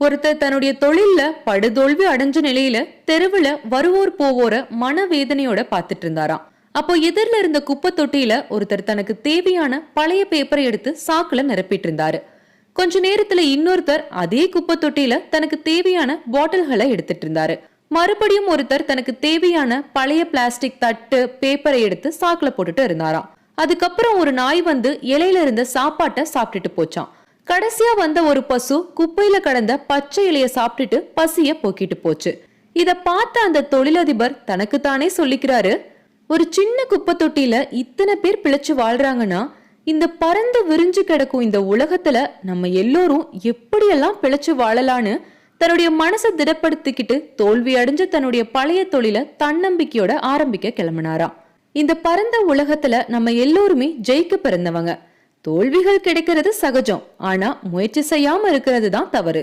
ஒருத்தர் தன்னுடைய தொழில்ல படுதோல்வி அடைஞ்ச நிலையில தெருவுல வருவோர் போவோர மனவேதனையோட பாத்துட்டு இருந்தாராம். அப்போ எதிரில இருந்த குப்பை தொட்டியில ஒருத்தர் தனக்கு தேவையான பழைய பேப்பரை எடுத்து சாக்குல நிரப்பிட்டு இருந்தாரு. கொஞ்ச நேரத்துல இன்னொருத்தர் அதே குப்பை தொட்டியில தனக்கு தேவையான பாட்டில்களை எடுத்துட்டு இருந்தாரு. மறுபடியும் ஒருத்தர் தனக்கு தேவையான பழைய பிளாஸ்டிக் தட்டு பேப்பரை எடுத்து சாக்குல போட்டுட்டு இருந்தாராம். அதுக்கப்புறம் ஒரு நாய் வந்து இலையில இருந்த சாப்பாட்டை சாப்பிட்டுட்டு போச்சான். கடைசியா வந்த ஒரு பசு குப்பையில கடந்த பச்சை இலைய சாப்பிட்டுட்டு பசிய போக்கிட்டு போச்சு. இத பார்த்த அந்த தொழிலதிபர் தனக்கு தானே சொல்லிக்கிறாரு, ஒரு சின்ன குப்பை தொட்டியில இத்தனை பேர் பிழைச்சு வாழ்றாங்கன்னா இந்த பறந்து விரிஞ்சு கிடக்கும் இந்த உலகத்துல நம்ம எல்லோரும் எப்படியெல்லாம் பிழைச்சு வாழலான்னு தன்னுடைய மனசை திடப்படுத்திக்கிட்டு தோல்வி அடைஞ்ச தன்னுடைய பழைய தொழில தன்னம்பிக்கையோட ஆரம்பிக்க கிளம்பினாராம். இந்த பரந்த உலகத்துல நம்ம எல்லோருமே ஜெயிக்க பிறந்தவங்க. தோல்விகள் கிடைக்கிறது சகஜம், ஆனா முயற்சி செய்யாம இருக்கிறது தான் தவறு.